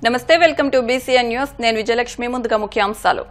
నమస్తే welcome to BCN news నేను విజయలక్ష్మి ముందుగా ముఖ్యాంశాలు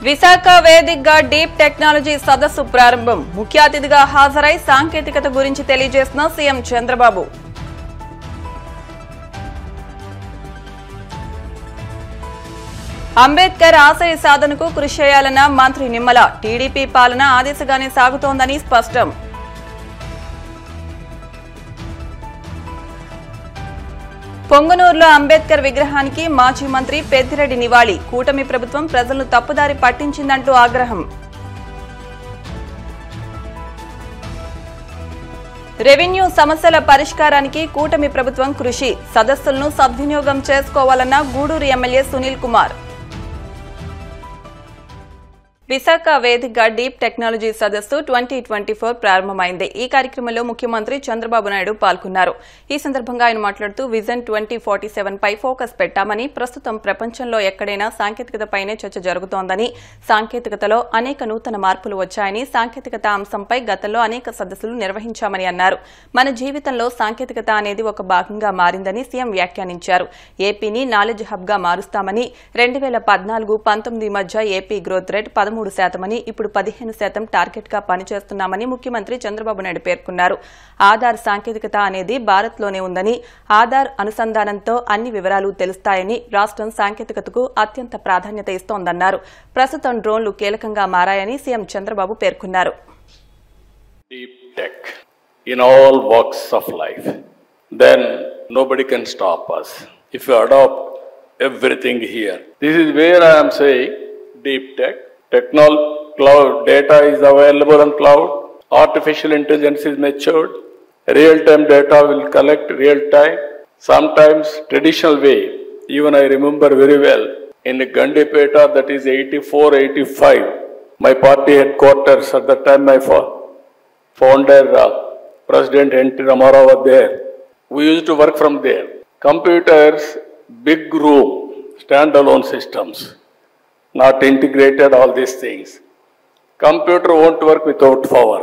విశాఖ వేదికగా డీప్ టెక్నాలజీ సదస్సు ప్రారంభం ముఖ్య అతిథిగా హాజరై సాంకేతికత గురించి తెలియజేసిన సీఎం చంద్రబాబు అంబేద్కర్ ఆశయ సాధనకు కృషి చేయాలన్న మంత్రి నిమ్మల టీడీపీ పాలన ఆదేశగానే సాగుతోందని స్పష్టం పొంగనూరులో అంబేద్కర్ విగ్రహానికి మాజీ మంత్రి పెద్దిరెడ్డి నివాళి కూటమి ప్రభుత్వం ప్రజలను తప్పుదారి పట్టించిందంటూ ఆగ్రహం రెవెన్యూ సమస్యల పరిష్కారానికి కూటమి ప్రభుత్వం కృషి సదస్సులను సద్వినియోగం చేసుకోవాలన్న గూడూరు ఎమ్మెల్యే సునీల్ కుమార్ విశాఖ వేదికగా డీప్ టెక్నాలజీ సదస్సు 2024 ప్రారంభమైంది. ఈ కార్యక్రమంలో ముఖ్యమంత్రి చంద్రబాబు నాయుడు పాల్గొన్నారు. ఈ సందర్భంగా ఆయన మాట్లాడుతూ విజన్ 2047 పై ఫోకస్ పెట్టామని, ప్రస్తుతం ప్రపంచంలో ఎక్కడైనా సాంకేతికతపైనే చర్చ జరుగుతోందని, సాంకేతికతలో అనేక నూతన మార్పులు వచ్చాయని, సాంకేతికత అంశంపై గతంలో అనేక సదస్సులు నిర్వహించామని అన్నారు. మన జీవితంలో సాంకేతికత అనేది ఒక భాగంగా మారిందని సీఎం వ్యాఖ్యానించారు. ఏపీని నాలెడ్జ్ హబ్ గా మారుస్తామని, 2014-19 మధ్య ఏపీ గ్రోత్ రేట్ 13% ఇప్పుడు 15% టార్గెట్ గా పనిచేస్తున్నామని ముఖ్యమంత్రి చంద్రబాబు నాయుడు పేర్కొన్నారు. ఆధార్ సాంకేతికత అనేది భారత్లోనే ఉందని, ఆధార్ అనుసంధానంతో అన్ని వివరాలు తెలుస్తాయని, రాష్ట్రం సాంకేతికతకు అత్యంత ప్రాధాన్యత ఇస్తోందన్నారు. ప్రస్తుతం డ్రోన్లు కీలకంగా మారాయని సీఎం చంద్రబాబు పేర్కొన్నారు. Deep tech in all walks of life, then nobody can stop us if you adopt everything here. This is where I am saying deep tech. Cloud data is available on cloud. Artificial intelligence is matured. Real-time data will collect real-time. Sometimes traditional way. Even I remember very well in Gandipeta, that is 84-85. My party headquarters at that time, my founder, President N.T. Ramarao was there. We used to work from there. Computers, big room, standalone systems. Not integrated, all these things. Computer won't work without power.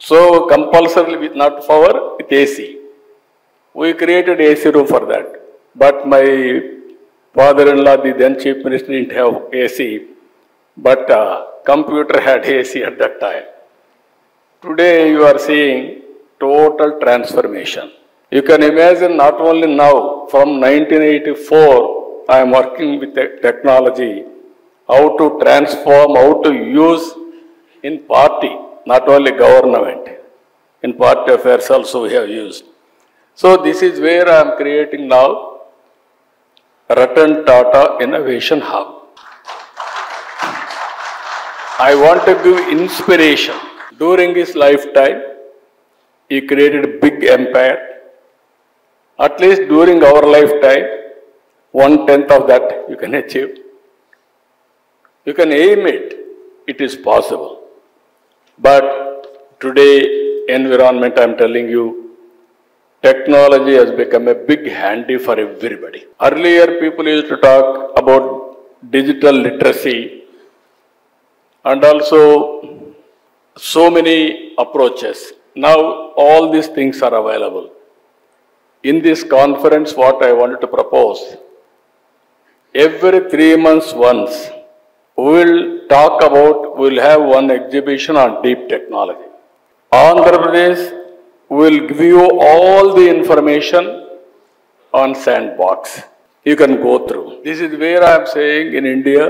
So compulsorily with not power, with AC. We created AC room for that. But my father-in-law, the then chief minister, didn't have AC. But computer had AC at that time. Today you are seeing total transformation. You can imagine not only now, from 1984, I am working with technology, how to transform, how to use in party, not only government, in party affairs also we have used. So this is where I am creating now Ratan Tata Innovation Hub. I want to give inspiration. During his lifetime, he created a big empire. At least during our lifetime, 1/10 of that you can achieve. You can aim it. It is possible. But today, environment, I am telling you, technology has become a big handy for everybody. Earlier, people used to talk about digital literacy and also so many approaches. Now, all these things are available. In this conference, what I wanted to propose, every 3 months once, we will have one exhibition on deep technology. Andhra Pradesh will give you all the information on sandbox. You can go through. This is where I am saying in India,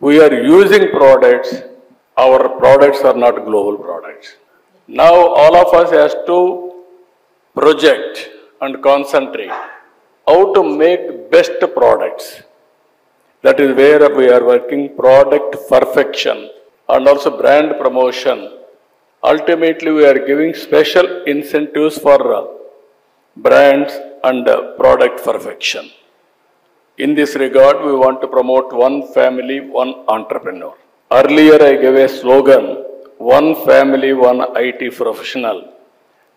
we are using products. Our products are not global products. Now all of us has to project and concentrate how to make best products. That is where we are working product perfection and also brand promotion. Ultimately, we are giving special incentives for brands and product perfection. In this regard, we want to promote one family, one entrepreneur. Earlier, I gave a slogan, one family, one IT professional.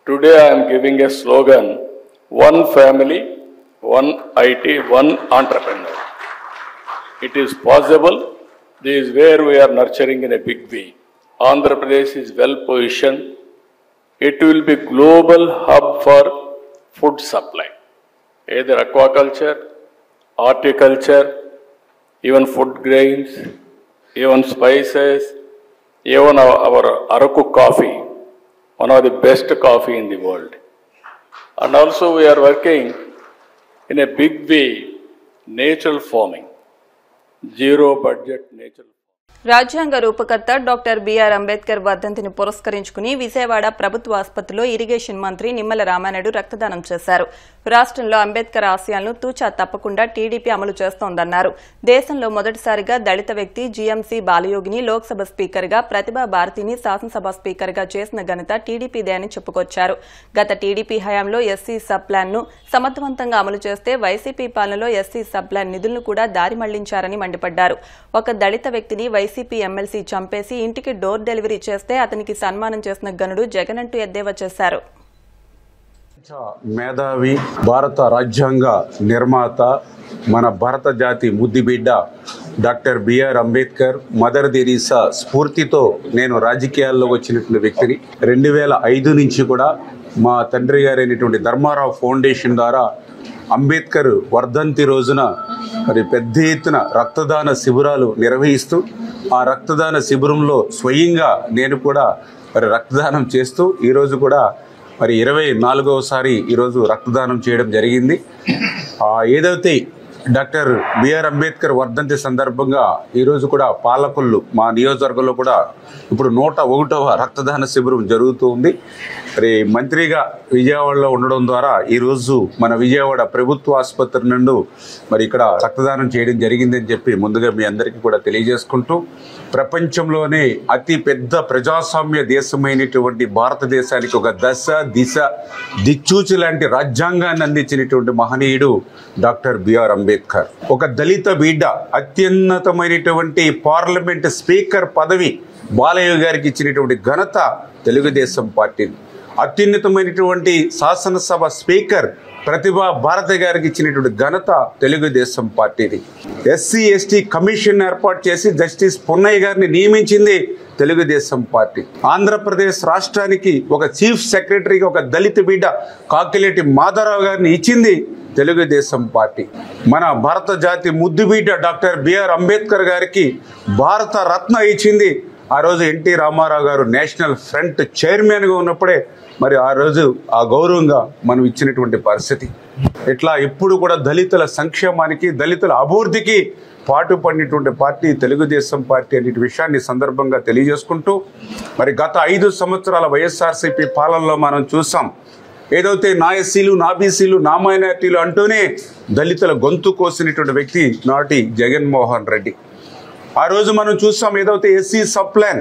Today, I am giving a slogan, one family, one IT, one entrepreneur. It is possible. This is where we are nurturing in a big way. Andhra Pradesh is well positioned. It will be global hub for food supply. either aquaculture, horticulture, even food grains, even spices, even our Araku coffee, one of the best coffee in the world. And also we are working in a big way, natural farming, zero budget natural. రాజ్యాంగ రూపకర్త doctor BR Ambedkar వర్ధంతిని పురస్కరించుకుని విజయవాడ ప్రభుత్వ ఆసుపత్రిలో irrigation మంత్రి నిమ్మల రామానాయుడు రక్తదానం చేశారు. రాష్ట్రంలో అంబేద్కర్ ఆశయాలను తూచా తప్పకుండా టీడీపీ అమలు చేస్తోందన్నారు. దేశంలో మొదటిసారిగా దళిత వ్యక్తి జీఎంసీ బాలయోగిని లోక్సభ స్పీకర్గా, ప్రతిభా భారతిని శాసనసభ స్పీకర్గా చేసిన ఘనత టీడీపీదే అని చెప్పుకొచ్చారు. గత టీడీపీ హయాంలో ఎస్సీ సబ్ ప్లాన్ను సమర్థవంతంగా అమలు చేస్తే వైసీపీ పాలనలో ఎస్సీ సబ్ ప్లాన్ నిధులను కూడా దారి మళ్లించారని మండిపడ్డారు. ఒక దళిత వ్యక్తిని వైసీపీ ఎమ్మెల్సీ చంపేసి ఇంటికి డోర్ డెలివరీ చేస్తే అతనికి సన్మానం చేసిన ఘనుడు జగన్ అంటూ ఎద్దేవా చేశారు. మేధావి, భారత రాజ్యాంగ నిర్మాత, మన భారత జాతి ముద్దుబిడ్డ doctor BR Ambedkar, mother Teresa స్ఫూర్తితో నేను రాజకీయాల్లో వచ్చినటువంటి వ్యక్తిని. 2005 నుంచి కూడా మా తండ్రి గారైనటువంటి ధర్మారావు ఫౌండేషన్ ద్వారా అంబేద్కర్ వర్ధంతి రోజున మరి పెద్ద ఎత్తున రక్తదాన శిబిరాలు నిర్వహిస్తూ, ఆ రక్తదాన శిబిరంలో స్వయంగా నేను కూడా మరి రక్తదానం చేస్తూ ఈరోజు కూడా మరి 24వసారి ఈరోజు రక్తదానం చేయడం జరిగింది. ఏదైతే డాక్టర్ బిఆర్ అంబేద్కర్ వర్ధంతి సందర్భంగా ఈరోజు కూడా పాలకొల్లు మా నియోజకవర్గంలో కూడా ఇప్పుడు 101వ రక్తదాన శిబిరం జరుగుతూ ఉంది. మరి మంత్రిగా విజయవాడలో ఉండడం ద్వారా ఈరోజు మన విజయవాడ ప్రభుత్వ ఆసుపత్రి నుండి మరి ఇక్కడ రక్తదానం చేయడం జరిగిందని చెప్పి ముందుగా మీ అందరికీ కూడా తెలియజేసుకుంటూ, ప్రపంచంలోనే అతి పెద్ద ప్రజాస్వామ్య దేశమైనటువంటి భారతదేశానికి ఒక దశ దిశ దిక్సూచి లాంటి రాజ్యాంగాన్ని అందించినటువంటి మహనీయుడు డాక్టర్ బిఆర్ అంబేద్కర్. ఒక దళిత బిడ్డ అత్యున్నతమైనటువంటి పార్లమెంట్ స్పీకర్ పదవి బాలయ్య గారికి ఇచ్చినటువంటి ఘనత తెలుగుదేశం పార్టీ. అత్యున్నతమైనటువంటి శాసనసభ స్పీకర్ ప్రతిభా భారతి గారికి ఇచ్చినటువంటి ఘనత తెలుగుదేశం పార్టీది. ఎస్సీ ఎస్టీ కమిషన్ ఏర్పాటు చేసి జస్టిస్ పున్నయ్య గారిని నియమించింది తెలుగుదేశం పార్టీ. ఆంధ్రప్రదేశ్ రాష్ట్రానికి ఒక చీఫ్ సెక్రటరీగా ఒక దళిత బిడ్డ కాకిలేటి మాధవరావు గారిని ఇచ్చింది తెలుగుదేశం పార్టీ. మన భారత జాతి ముద్దుబిడ్డ డాక్టర్ బిఆర్ అంబేద్కర్ గారికి భారత రత్న ఇచ్చింది ఆ రోజు ఎన్టీ రామారావు గారు నేషనల్ ఫ్రంట్ చైర్మన్గా ఉన్నప్పుడే. మరి ఆ రోజు ఆ గౌరవంగా మనం ఇచ్చినటువంటి పరిస్థితి. ఇట్లా ఎప్పుడు కూడా దళితుల సంక్షేమానికి, దళితుల అభివృద్ధికి పాటుపడినటువంటి పార్టీ తెలుగుదేశం పార్టీ అనే విషయాన్ని సందర్భంగా తెలియజేసుకుంటూ, మరి గత 5 సంవత్సరాల వైఎస్ఆర్సీపీ పాలనలో మనం చూసాం. ఏదైతే నా ఎస్సీలు, నా బీసీలు, నా మైనార్టీలు అంటూనే దళితుల గొంతు కోసినటువంటి వ్యక్తి నాటి జగన్మోహన్ రెడ్డి. ఆ రోజు మనం చూసాం ఏదైతే ఎస్సీ సబ్ ప్లాన్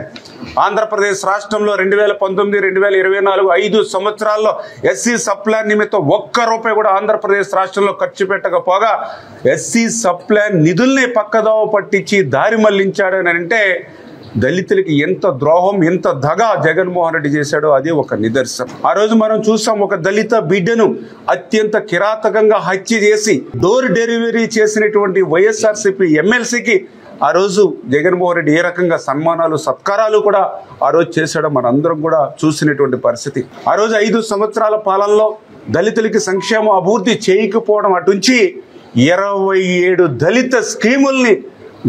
ఆంధ్రప్రదేశ్ రాష్ట్రంలో 2019, 2024 5 సంవత్సరాల్లో ఎస్సీ సబ్ ప్లాన్ నిమిత్తం ₹1 కూడా ఆంధ్రప్రదేశ్ రాష్ట్రంలో ఖర్చు పెట్టకపోగా ఎస్సీ సబ్ ప్లాన్ నిధుల్ని పక్కదోవ పట్టించి దారి మళ్లించాడని అంటే దళితులకి ఎంత ద్రోహం, ఎంత దగా జగన్మోహన్ రెడ్డి చేశాడో అది ఒక నిదర్శనం. ఆ రోజు మనం చూసాం ఒక దళిత బిడ్డను అత్యంత కిరాతకంగా హత్య చేసి డోర్ డెలివరీ చేసినటువంటి వైఎస్ఆర్సీపీ ఎమ్మెల్సీకి ఆ రోజు జగన్మోహన్ రెడ్డి ఏ రకంగా సన్మానాలు, సత్కారాలు కూడా ఆ రోజు చేశాడో మనందరం కూడా చూసినటువంటి పరిస్థితి. ఆ రోజు 5 సంవత్సరాల పాలనలో దళితులకి సంక్షేమ అభివృద్ధి చేయకపోవడం అటుంచి 27 దళిత స్కీముల్ని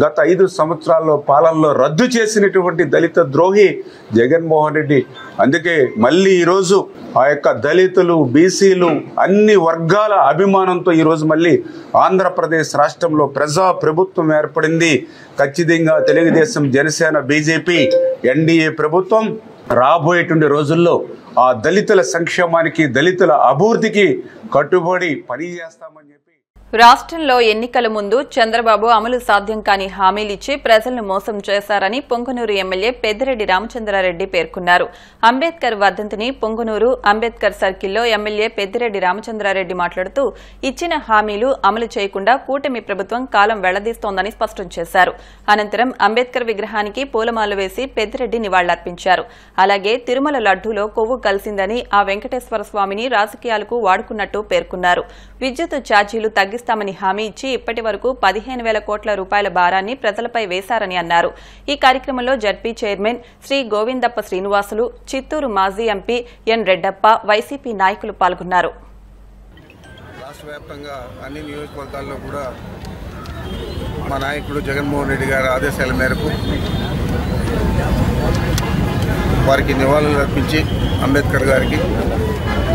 గత 5 సంవత్సరాల్లో పాలనలో రద్దు చేసినటువంటి దళిత ద్రోహి జగన్మోహన్ రెడ్డి. అందుకే మళ్ళీ ఈరోజు ఆ యొక్క దళితులు, బీసీలు అన్ని వర్గాల అభిమానంతో ఈరోజు మళ్ళీ ఆంధ్రప్రదేశ్ రాష్ట్రంలో ప్రజా ప్రభుత్వం ఏర్పడింది. ఖచ్చితంగా తెలుగుదేశం, జనసేన, బీజేపీ ఎన్డీఏ ప్రభుత్వం రాబోయేటువంటి రోజుల్లో ఆ దళితుల సంక్షేమానికి, దళితుల అభివృద్ధికి కట్టుబడి పనిచేస్తామని చెప్పి రాష్ట్రంలో ఎన్నికల ముందు చంద్రబాబు అమలు సాధ్యం కాని హామీలిచ్చి ప్రజలను మోసం చేశారని పొంగనూరు ఎమ్మెల్యే పెద్దిరెడ్డి రామచంద్రారెడ్డి పేర్కొన్నారు. అంబేద్కర్ వర్ధంతిని పొంగనూరు అంబేద్కర్ సర్కిల్లో ఎమ్మెల్యే పెద్దిరెడ్డి రామచంద్రారెడ్డి మాట్లాడుతూ ఇచ్చిన హామీలు అమలు చేయకుండా కూటమి ప్రభుత్వం కాలం వెళ్లదీస్తోందని స్పష్టం చేశారు. అనంతరం అంబేద్కర్ విగ్రహానికి పూలమాలలు వేసి పెద్దిరెడ్డి నివాళులర్పించారు. అలాగే తిరుమల లడ్డూలో కొవ్వు కలిసిందని ఆ వెంకటేశ్వర స్వామిని రాజకీయాలకు వాడుకున్నట్టు పేర్కొన్నారు. విద్యుత్ ఛార్జీలు తగ్గిస్తామని హామీ ఇచ్చి ఇప్పటి వరకు 15,000 కోట్ల రూపాయల భారాన్ని ప్రజలపై వేశారని అన్నారు. ఈ కార్యక్రమంలో జడ్పీ చైర్మన్ శ్రీ గోవిందప్ప శ్రీనివాసులు, చిత్తూరు మాజీ ఎంపీ ఎన్ రెడ్డప్ప, వైసీపీ నాయకులు పాల్గొన్నారు. రాష్ట్ర వ్యాప్తంగా అన్ని నియోజకవర్గాల్లో కూడా మా నాయకుడు జగన్మోహన్ రెడ్డి గారి ఆదేశాల మేరకు వారికి నివాళులు అర్పించి అంబేద్కర్ గారికి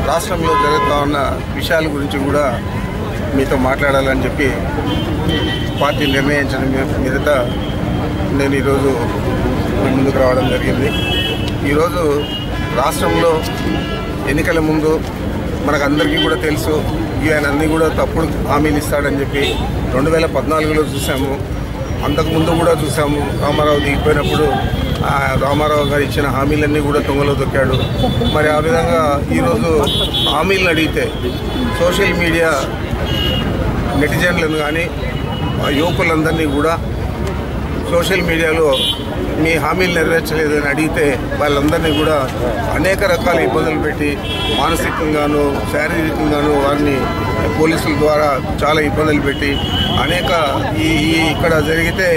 రాష్ట్రంలో జరుగుతూ ఉన్న విషయాల గురించి కూడా మీతో మాట్లాడాలని చెప్పి పార్టీ నిర్ణయించిన మీదట నేను ఈరోజు ముందుకు రావడం జరిగింది. ఈరోజు రాష్ట్రంలో ఎన్నికల ముందు మనకు అందరికీ కూడా తెలుసు, ఈయన అన్నీ కూడా తప్పుడు హామీలు ఇస్తాడని చెప్పి 2014లో చూసాము. అంతకుముందు కూడా చూసాము. రామారావు దిగిపోయినప్పుడు రామారావు గారు ఇచ్చిన హామీలన్నీ కూడా తుంగలో దొక్కాడు. మరి ఆ విధంగా ఈరోజు హామీలను అడిగితే సోషల్ మీడియా నెటిజన్లను కానీ యువకులందరినీ కూడా సోషల్ మీడియాలో మీ హామీలు నెరవేర్చలేదని అడిగితే వాళ్ళందరినీ కూడా అనేక రకాల ఇబ్బందులు పెట్టి మానసికంగాను శారీరకంగాను వారిని పోలీసుల ద్వారా చాలా ఇబ్బందులు పెట్టి అనేక ఇక్కడ జరిగితే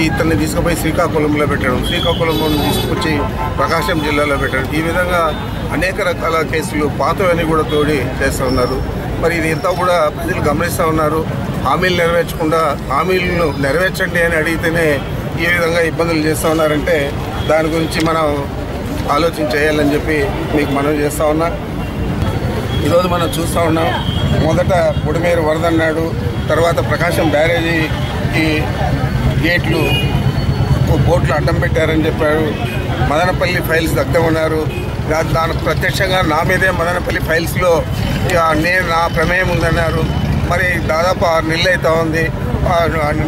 ఇతన్ని తీసుకుపోయి శ్రీకాకుళంలో పెట్టడం, శ్రీకాకుళం తీసుకొచ్చి ప్రకాశం జిల్లాలో పెట్టడం, ఈ విధంగా అనేక రకాల కేసులు పాతవన్నీ కూడా తోడి చేస్తూ ఉన్నారు. మరి ఇది ఇంత కూడా ప్రజలు గమనిస్తూ ఉన్నారు. హామీలు నెరవేర్చకుండా హామీలను నెరవేర్చండి అని అడిగితేనే ఈ విధంగా ఇబ్బందులు చేస్తూ ఉన్నారంటే దాని గురించి మనం ఆలోచన చేయాలని చెప్పి మీకు మనవి చేస్తూ ఉన్నా. ఈరోజు మనం చూస్తూ ఉన్నాం, మొదట పొడిమేరు వరద అన్నాడు, తర్వాత ప్రకాశం బ్యారేజీకి గేట్లు బోట్లు అడ్డం పెట్టారని చెప్పారు. మదనపల్లి ఫైల్స్ దగ్ధమన్నారు. దానికి ప్రత్యక్షంగా నా మీదే మదనపల్లి ఫైల్స్లో నా ప్రమేయం ఉందన్నారు. మరి దాదాపు 6 నెలలు అవుతా ఉంది.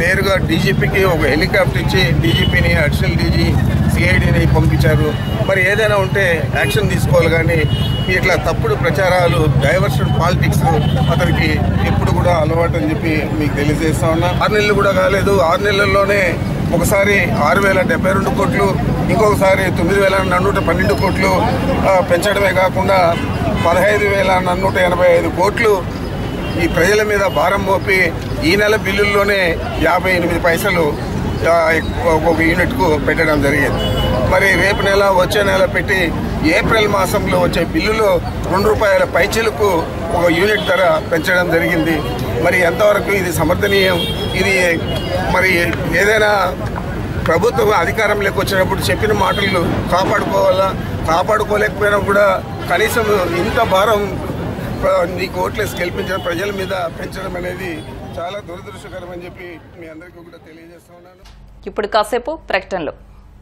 నేరుగా డీజీపీకి ఒక హెలికాప్టర్ ఇచ్చి డీజీపీని, అడిషనల్ డీజీ, సిఐడిని పంపించారు. మరి ఏదైనా ఉంటే యాక్షన్ తీసుకోవాలి, కానీ ఇట్లా తప్పుడు ప్రచారాలు, డైవర్షన్ పాలిటిక్స్ అతనికి ఎప్పుడు కూడా అలవాటు అని చెప్పి మీకు తెలియజేస్తా ఉన్నా. 6 నెలలు కూడా కాలేదు. 6 నెలల్లోనే ఒకసారి 6,072 కోట్లు, ఇంకొకసారి 9,412 కోట్లు పెంచడమే కాకుండా 15,485 కోట్లు ఈ ప్రజల మీద భారం మోపి ఈ నెల బిల్లుల్లోనే 58 పైసలు ఒక యూనిట్కు పెట్టడం జరిగింది. మరి రేపు నెల, వచ్చే నెల పెట్టి ఏప్రిల్ మాసంలో వచ్చే బిల్లులో ₹2 పైచీలకు ఒక యూనిట్ ధర పెంచడం జరిగింది. మరి ఎంతవరకు ఇది సమర్థనీయం? ఇది మరి ఏదైనా ప్రభుత్వం అధికారంలోకి వచ్చినప్పుడు చెప్పిన మాటలు కాపాడుకోవాలా? కాపాడుకోలేకపోయినా కూడా కనీసం ఇంత భారం నీకు ఓట్లేసి గెలిపించిన ప్రజల మీద పెంచడం అనేది చాలా దురదృష్టకరం అని చెప్పి మీ అందరికీ కూడా తెలియజేస్తా ఉన్నాను. ఇప్పుడు కాసేపు ప్రకటనలు.